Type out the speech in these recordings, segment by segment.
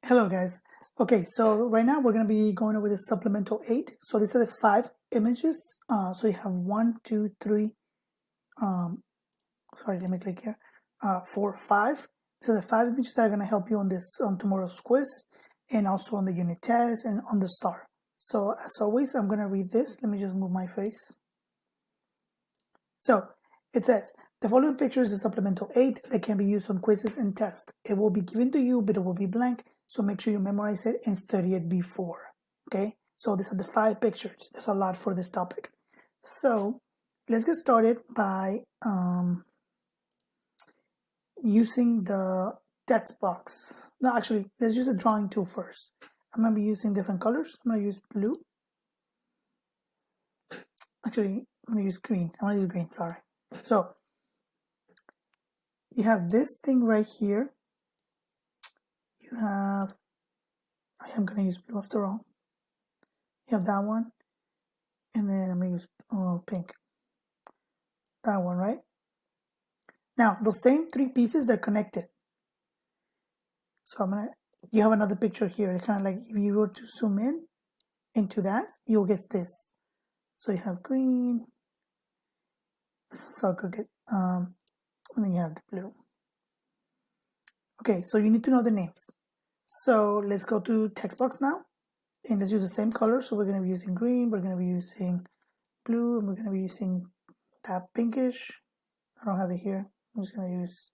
Hello guys. Okay, so right now we're going to be going over the supplemental aid. So these are the 5 images. So you have 1, 2, 3. Sorry, let me click here. 4, 5. These are the 5 images that are going to help you on tomorrow's quiz, and also on the unit test and on the star. So as always, I'm going to read this. Let me just move my face. So it says, the following picture is a supplemental aid that can be used on quizzes and tests. It will be given to you, but it will be blank. So make sure you memorize it and study it before. Okay, so these are the 5 pictures. There's a lot for this topic. So let's get started by using the text box. No, actually, let's use the drawing tool first. I'm going to be using different colors. I'm going to use blue. Actually, I'm going to use green. I'm going to use green, sorry. So you have this thing right here. You have, I am going to use blue after all. You have that one. And then I'm going to use pink. That one, right? Now, those same 3 pieces, they're connected. So you have another picture here. It's kind of like if you were to zoom in into that, you'll get this. So you have green, so cricket, and then you have the blue. Okay, so you need to know the names. So let's go to text box now, and let's use the same color. So we're going to be using green, we're going to be using blue, and we're going to be using that pinkish. I don't have it here. I'm just going to use,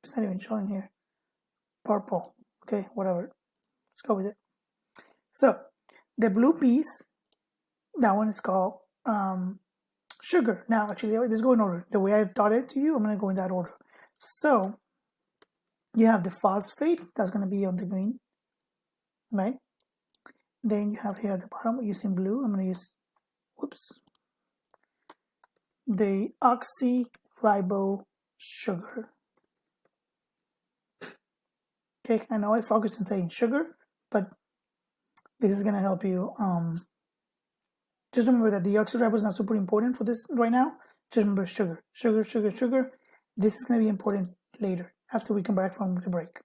it's not even showing here, purple. Okay, whatever. Let's go with it. So the blue piece, that one is called sugar. Now, actually, let's go in order. The way I taught it to you, I'm going to go in that order. So you have the phosphate, that's going to be on the green, right? Then you have here at the bottom, using blue, I'm going to use, the oxyribo sugar. Okay, I know I focused on saying sugar, but this is going to help you. Just remember that the oxyribo is not super important for this right now. Just remember sugar, sugar, sugar, sugar. This is going to be important later after we come back from the break.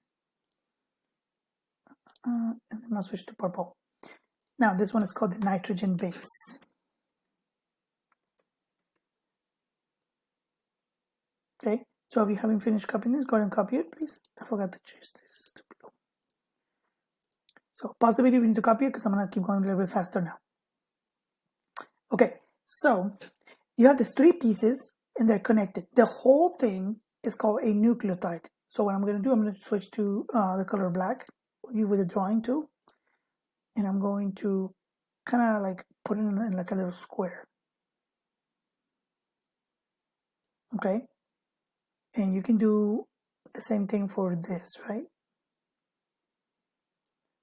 And I'm going to switch to purple. Now, this one is called the nitrogen base. Okay, so if you haven't finished copying this, go ahead and copy it, please. I forgot to choose this to blue. So pause the video if you need to copy it, because I'm going to keep going a little bit faster now. Okay, so you have these 3 pieces, and they're connected. The whole thing is called a nucleotide. So what I'm going to do, I'm going to switch to the color black with the drawing tool, and I'm going to kind of like put it in like a little square. Okay, and you can do the same thing for this, right?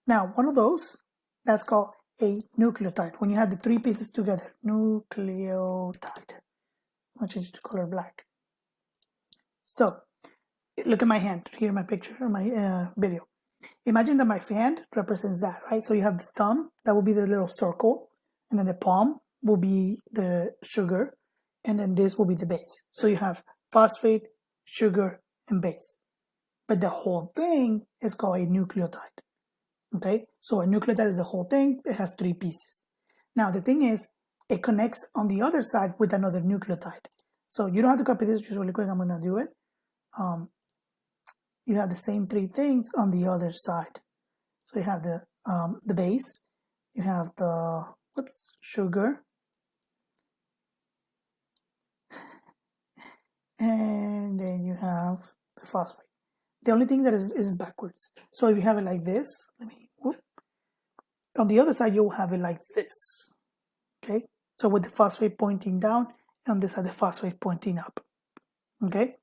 Now, one of those, that's called a nucleotide. When you have the 3 pieces together, nucleotide. I'm going to change it to color black. So, look at my hand here in my picture, or my video. Imagine that my hand represents that, right? So you have the thumb, that will be the little circle, and then the palm will be the sugar, and then this will be the base. So you have phosphate, sugar, and base. But the whole thing is called a nucleotide. Okay, so a nucleotide is the whole thing. It has 3 pieces. Now the thing is, it connects on the other side with another nucleotide. So you don't have to copy this, just really quick. I'm gonna do it. You have the same 3 things on the other side. So you have the base, you have the sugar, and then you have the phosphate. The only thing that is backwards. So if you have it like this, on the other side you'll have it like this. Okay, so with the phosphate pointing down, and on this side the phosphate pointing up. Okay,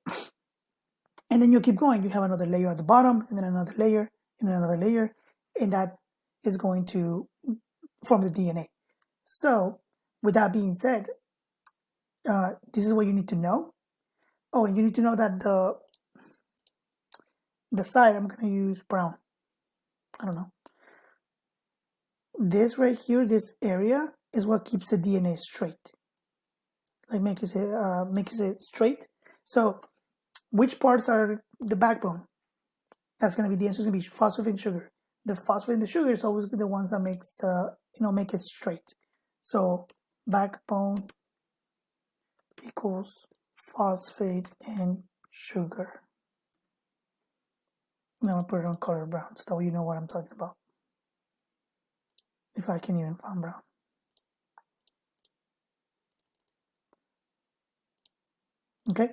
and then you keep going. You have another layer at the bottom, and then another layer, and then another layer, and that is going to form the DNA. So with that being said, this is what you need to know. Oh, and you need to know that the side, I'm going to use brown. I don't know. This right here, this area, is what keeps the DNA straight. Like makes it straight. So which parts are the backbone? That's going to be the answer. Is going to be phosphate and sugar. The phosphate and the sugar is always the ones that makes the make it straight. So backbone equals phosphate and sugar. I'm going to put it on color brown so that way you know what I'm talking about. If I can even find brown. Okay.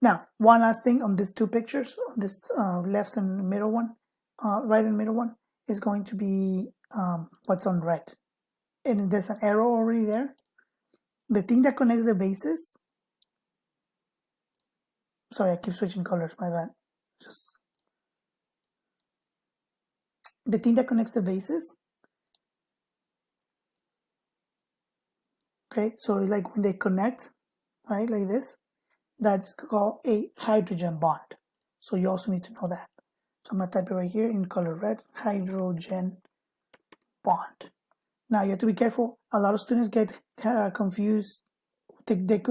Now, one last thing on these two pictures, on this left and middle one, right and middle one, is going to be what's on red. And there's an arrow already there. The thing that connects the bases, sorry, I keep switching colors, my bad. Just the thing that connects the bases. Okay, so it's like when they connect, right, like this, that's called a hydrogen bond. So you also need to know that. So I'm going to type it right here in color red, hydrogen bond. Now you have to be careful. A lot of students get confused. They get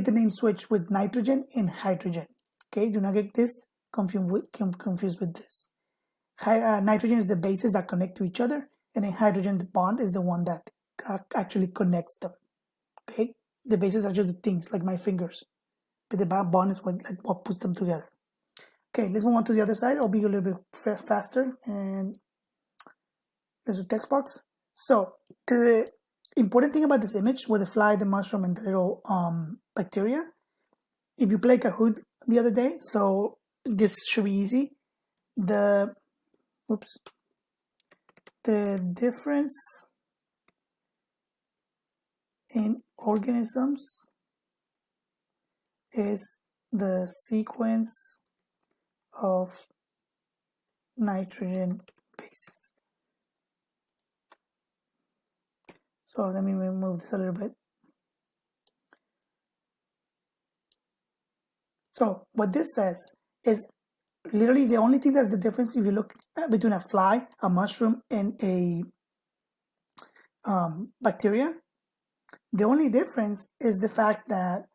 the name switched with nitrogen and hydrogen. Okay, do not get this confused with this. Nitrogen is the bases that connect to each other, and then hydrogen, the bond, is the one that actually connects them. Okay, the bases are just the things like my fingers, but the bond is what puts them together. Okay, let's move on to the other side. I'll be a little bit faster, and there's a text box. So the important thing about this image with the fly, the mushroom, and the little bacteria, if you play Kahoot the other day, so this should be easy. The difference in organisms is the sequence of nitrogen bases. So let me move this a little bit. So what this says is literally the only thing that's the difference if you look between a fly, a mushroom, and a bacteria. The only difference is the fact that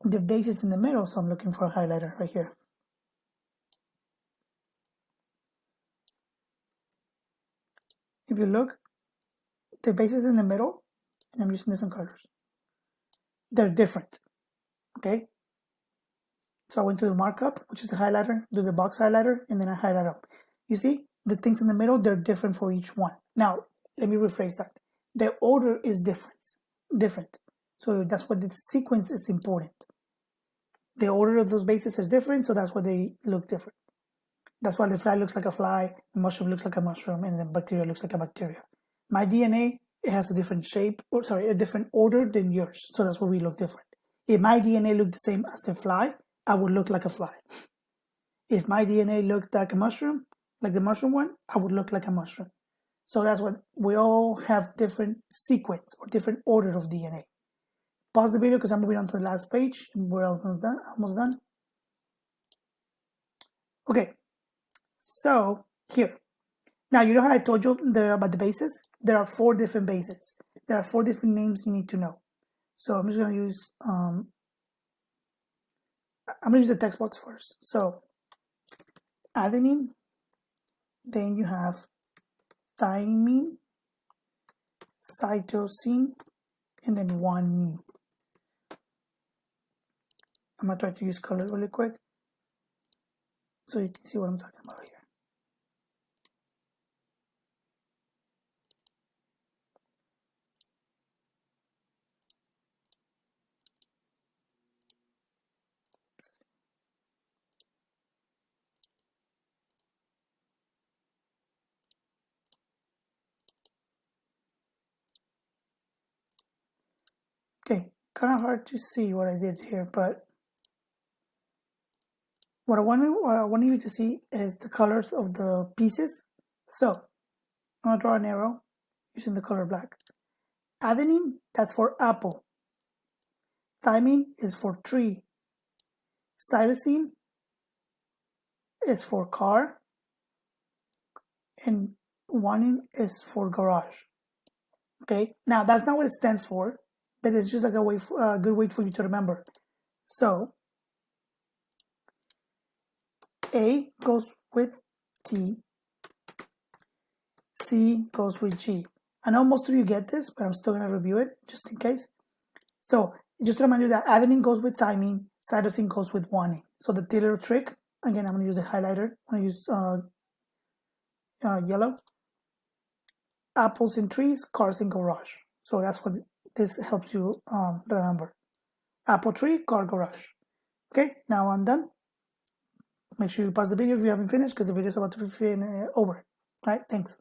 the base is in the middle. So I'm looking for a highlighter right here. If you look, the base is in the middle, and I'm using different colors. They're different, okay? So I went to the markup, which is the highlighter, do the box highlighter, and then I highlight up. You see, the things in the middle, they're different for each one. Now, let me rephrase that. The order is different. So that's what the sequence is important. The order of those bases is different, so that's why they look different. That's why the fly looks like a fly, the mushroom looks like a mushroom, and the bacteria looks like a bacteria. My DNA, it has a different shape, or sorry, a different order than yours, so that's why we look different. If my DNA looked the same as the fly, I would look like a fly. If my DNA looked like a mushroom, like the mushroom one, I would look like a mushroom. So that's what we all have different sequence or different order of DNA. Pause the video because I'm moving on to the last page. We're almost done. Okay, so here. Now, you know how I told you about the bases? There are 4 different bases. There are 4 different names you need to know. So I'm just going to use, I'm going to use the text box first. So adenine, then you have thymine, cytosine, and then guanine. I'm going to try to use color really quick so you can see what I'm talking about here. Okay, kind of hard to see what I did here, but what I want you to see is the colors of the pieces. So I'm going to draw an arrow using the color black. Adenine, that's for apple. Thymine is for tree. Cytosine is for car. And guanine is for garage. Okay, now that's not what it stands for, but it's just like a good way for you to remember. So A goes with T, C goes with G. I know most of you get this, but I'm still going to review it just in case. So just to remind you that adenine goes with thymine, cytosine goes with guanine. So the little trick, again, I'm going to use the highlighter. I'm going to use yellow. Apples in trees, cars in garage. So that's what this helps you remember. Apple tree, car garage. Okay, now I'm done. Make sure you pause the video if you haven't finished because the video is about to be over. All right, thanks.